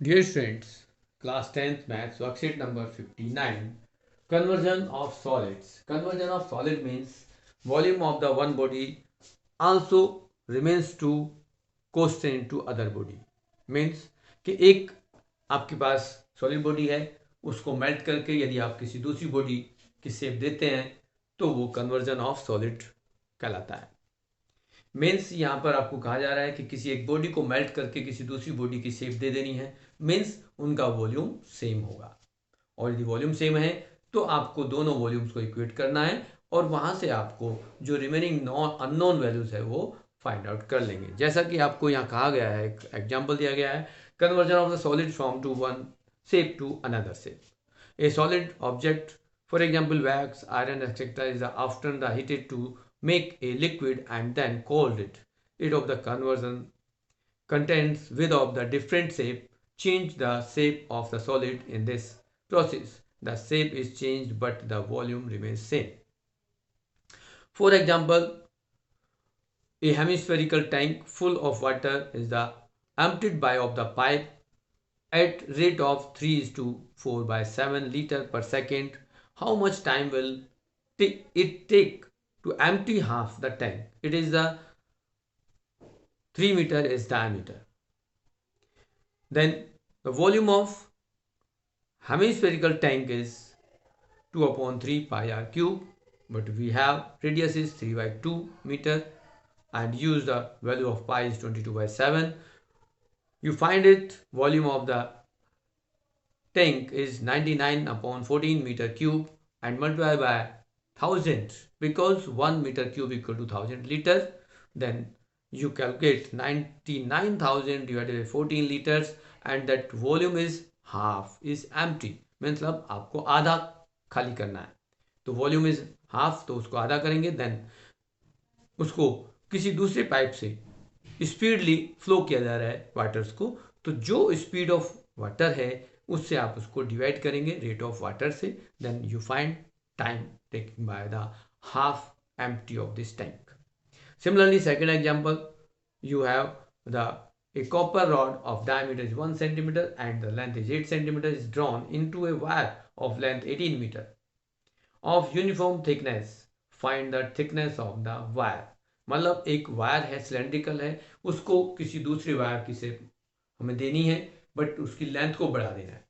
Dear students, class 10th maths worksheet number 59, conversion of solids. Conversion of solid means volume of the one body also remains to constant to other body. Means कि एक आपके पास solid body है, उसको melt करके यदि आप किसी दूसरी बॉडी की शेप देते हैं तो वो कन्वर्जन ऑफ सॉलिड कहलाता है। मीन्स यहाँ पर आपको कहा जा रहा है कि किसी एक बॉडी को मेल्ट करके किसी दूसरी बॉडी की शेप दे देनी है। मीन्स उनका वॉल्यूम सेम होगा, और यदि वॉल्यूम सेम है तो आपको दोनों वॉल्यूम्स को इक्वेट करना है और वहां से आपको जो रिमेनिंग अननोन वैल्यूज है वो फाइंड आउट कर लेंगे। जैसा कि आपको यहाँ कहा गया है, एक एग्जाम्पल दिया गया है, conversion of the solid from to one shape to another shape. A solid object, for example wax, iron, etc., is often heated to make a liquid and then cooled it. It of the conversion contains with of the different shape change the shape of the solid in this process. The shape is changed but the volume remains same. For example, a hemispherical tank full of water is the emptied by of the pipe at rate of 3 is to 4 by 7 liter per second. How much time will it take to empty half the tank? It is the 3 meter is diameter. Then the volume of hemispherical tank is 2 upon 3 pi r cube, but we have radius is 3 by 2 meter and use the value of pi is 22 by 7. You find it volume of the tank is 99 upon 14 meter cube and multiply by 1000 because 1 meter cube equal to 1000 liter. Then you calculate 99,000 divided by 14 liters and that volume is half is empty. मतलब आपको आधा खाली करना है, तो volume is half, तो उसको आधा करेंगे, देन उसको किसी दूसरे पाइप से स्पीडली फ्लो किया जा रहा है वाटर्स को, तो जो स्पीड ऑफ वाटर है उससे आप उसको डिवाइड करेंगे रेट ऑफ वाटर से, then you find time taking by the half empty of this tank. Similarly, second example, you have the a copper rod of diameter is 1 centimeter and the length is 8 centimeter is drawn into a wire of length 18 meter of uniform thickness. Find the thickness of the wire. मतलब एक wire है, cylindrical है, उसको किसी दूसरे wire की shape हमें देनी है बट उसकी लेंथ को बढ़ा देना है,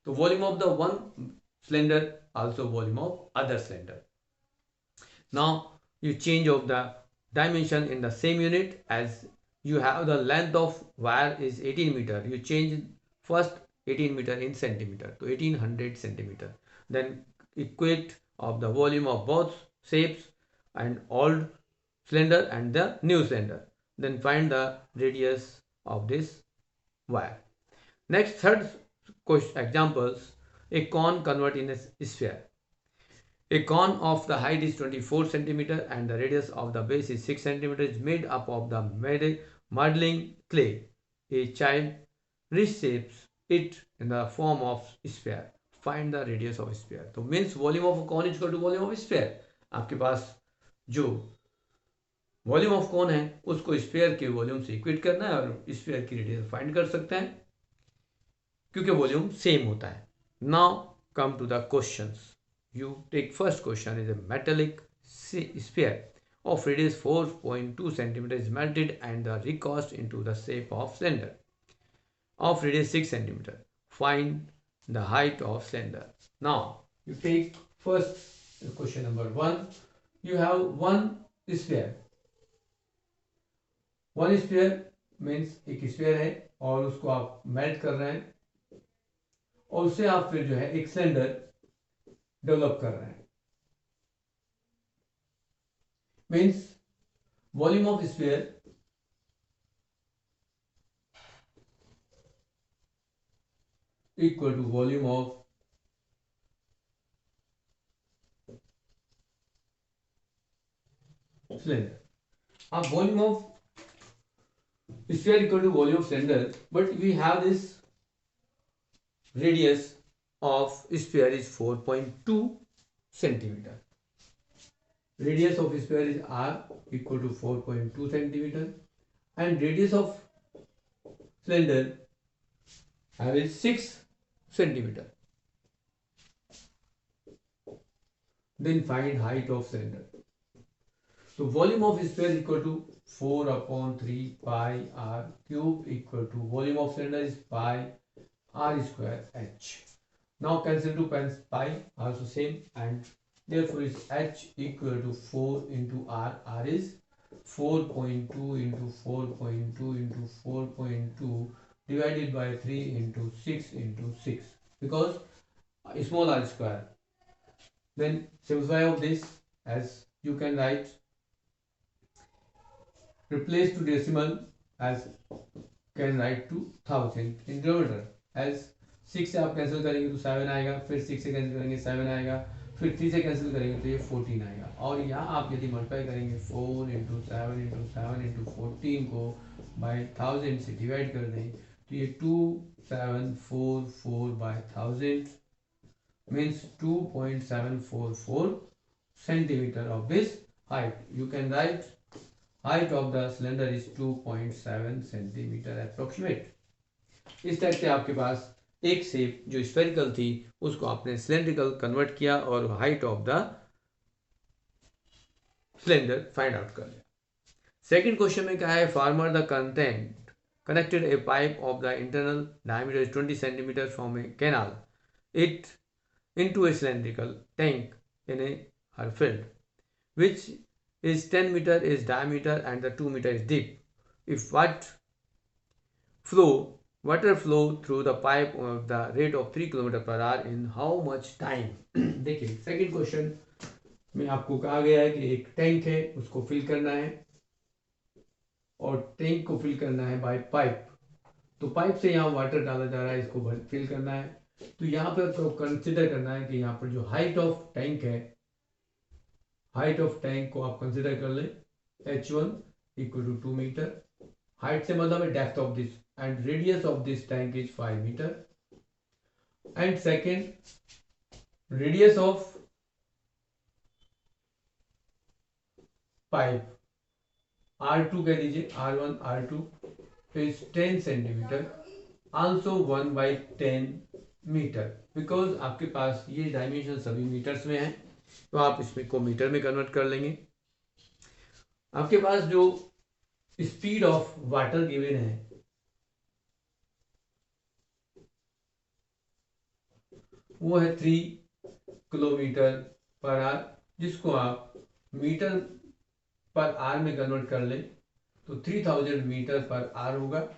तो volume of the one cylinder also volume of other cylinder. Now you change of the dimension in the same unit. As you have the length of wire is 18 meter, you change first 18 meter in centimeter to 1800 centimeter, then equate of the volume of both shapes and old cylinder and the new cylinder, then find the radius of this wire. Next, third question examples, a cone convert in a sphere. A cone of the height is 24 centimeter and the radius of the base is 6 centimeter is made up of the modeling clay. A child reshapes it in the form of sphere. Find the radius of sphere. तो means volume of a cone is equal to volume of sphere. आपके पास जो volume of कौन है उसको sphere के volume से equate करना है और स्फीयर की रेडियस फाइंड कर सकते हैं क्योंकि वॉल्यूम सेम होता है. Now come to the questions. You take first question is a metallic sphere of radius 4.2 cm is melted and recast into the shape of cylinder of radius 6 cm. Find the height of cylinder. Now you take first question number 1. You have one sphere. One sphere means एक sphere है और उसको आप melt कर रहे हैं और उससे आप फिर जो है एक सिलेंडर डेवलप कर रहे हैं. Means volume of sphere equal to volume of cylinder. अब volume of sphere equal to volume of cylinder, but we have this radius of sphere is 4.2 centimeter. Radius of sphere is r equal to 4.2 centimeter and radius of cylinder have is 6 centimeter. Then find height of cylinder. So volume of sphere equal to 4 upon 3 pi r cube equal to volume of cylinder is pi r square h. Now cancel 2 times pi, also same, and therefore is h equal to 4 into r. R is 4.2 into 4.2 into 4.2 divided by 3 into 6 into 6, because small r square. Then simplify of this, as you can write, replace to decimal, as can write to 1000 in kilometre. as 6 से आप cancel करेंगे तो 7 आएगा, फिर 6 से cancel करेंगे 7 आएगा, फिर 3 से कैंसिल करेंगे तो ये 14 आएगा. और यहाँ आप यदि मल्टीप्लाई करेंगे 4 इंटू 7 इंटू 7 इंटू 14 को बाई 1000 से डिवाइड कर दें तो ये 2744 by 1000 means 2.744 centimeter of this height. You can write height of the cylinder is 2.7 centimeter approximate. इस टाइप से आपके पास एक शेप जो स्फेरिकल थी उसको आपने सिलेंड्रिकल कन्वर्ट किया और height of the cylinder find out कर लिया. सेकंड क्वेश्चन में क्या है, farmer the content connected a pipe of the internal diameter is 20 centimeter from a canal it into a cylindrical tank in a her field which is 10 meter is diameter and the 2 meter is deep. If water flow through the pipe of the rate of 3 km per hour in how much time? देखिए second question में आपको कहा गया है कि एक tank है उसको फिल करना है और टैंक को फिल करना है बाय पाइप. तो पाइप से यहाँ वाटर डाला जा रहा है, इसको फिल करना है. तो यहाँ पर आपको कंसिडर करना है कि यहाँ पर जो हाइट ऑफ टैंक है, हाइट ऑफ टैंक को आप कंसिडर कर ले h1 equal to 2 metre. Height से मतलब है depth of this and radius of this tank is 5 metre. And second radius of pipe R2 कह दीजिए, R1 R2 is 10 centimetre, also 1 by 10 metre. Because आपके पास ये डायमेंशन सभी मीटर्स में है तो आप इसमें को मीटर में कन्वर्ट कर लेंगे. आपके पास जो स्पीड ऑफ वाटर गिवन है वो है 3 किलोमीटर पर आवर, जिसको आप मीटर पर आर में कन्वर्ट कर ले तो 3000 मीटर पर आर होगा.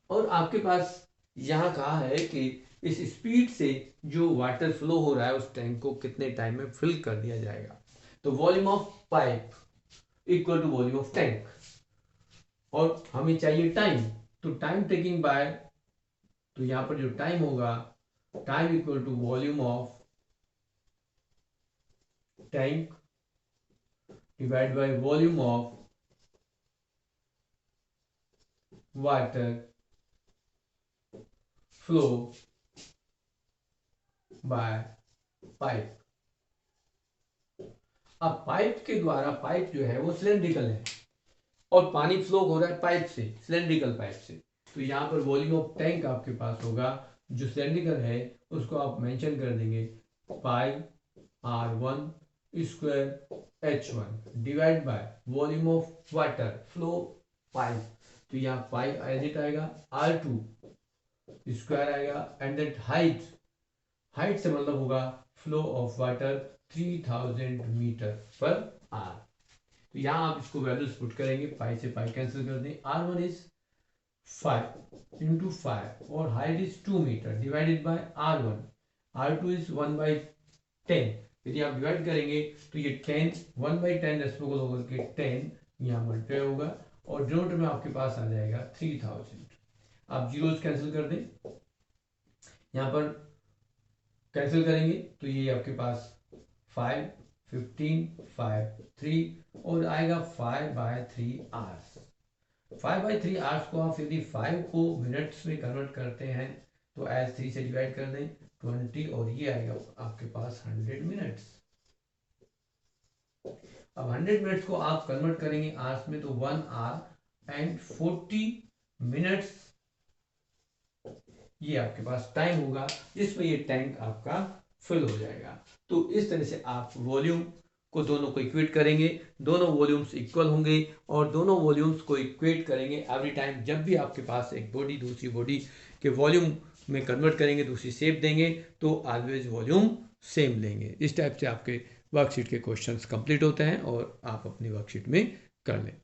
और आपके पास यहाँ कहा है कि इस स्पीड से जो वाटर फ्लो हो रहा है उस टैंक को कितने टाइम में फिल कर दिया जाएगा. तो volume of pipe equal to volume of tank और हमें चाहिए टाइम. तो टाइम टेकिंग बाय, तो यहाँ पर जो टाइम होगा time equal to volume of tank divide by volume of water flow by pipe. अब पाइप के द्वारा, पाइप जो है वो सिलेंड्रिकल है और पानी फ्लो हो रहा है पाइप से, सिलेंड्रिकल पाइप से. तो यहाँ पर वॉल्यूम ऑफ टैंक आपके पास होगा जो सिलेंड्रिकल है उसको आप मेंशन कर देंगे पाई R1 square H1 divide by volume of water flow pipe. तो यहाँ पाई एज इट आएगा, R2 स्क्वायर आएगा एंड दैट हाइट, हाइट से मतलब होगा फ्लो ऑफ वाटर 3000 मीटर पर आवर. तो यहाँ आप इसको वैल्यूज पुट करेंगे, पाई से पाई कैंसिल कर दें. R1 इज 5 इंटू 5 और height is 2 metre divided by R1. R2 इज 1 by 10. यदि आप डिवाइड करेंगे तो ये 10 1 by 10 रेसिप्रोकल होकर के 10 यहाँ मल्टीप्लाई होगा और डिनोमिनेटर में आपके पास आ जाएगा 3000. आप जीरोस कैंसिल कर दें, यहाँ पर कैंसिल करेंगे तो ये आपके पास 5 15 5 3 और आएगा 5 by 3 आवर्स. 5 by 3 आवर्स को आप यदि 5 को मिनट्स में कन्वर्ट करते हैं तो एज 3 से डिवाइड कर दें 20 और ये आएगा आपके पास 100 मिनट्स. अब 100 मिनट्स को आप कन्वर्ट करेंगे आवर्स में तो 1 आवर एंड 40 मिनट्स ये आपके पास टाइम होगा जिसमें ये टैंक आपका फिल हो जाएगा। तो इस तरह से आप वॉल्यूम को दोनों को इक्वेट करेंगे, दोनों वॉल्यूम्स इक्वल होंगे और दोनों वॉल्यूम्स को इक्वेट करेंगे एवरी टाइम जब भी आपके पास एक बॉडी दूसरी बॉडी के वॉल्यूम में कन्वर्ट करेंगे, दूसरी शेप देंगे तो ऑलवेज वॉल्यूम सेम लेंगे। इस टाइप से आपके वर्कशीट के क्वेश्चंस कंप्लीट होते हैं और आप अपनी वर्कशीट में कर लें।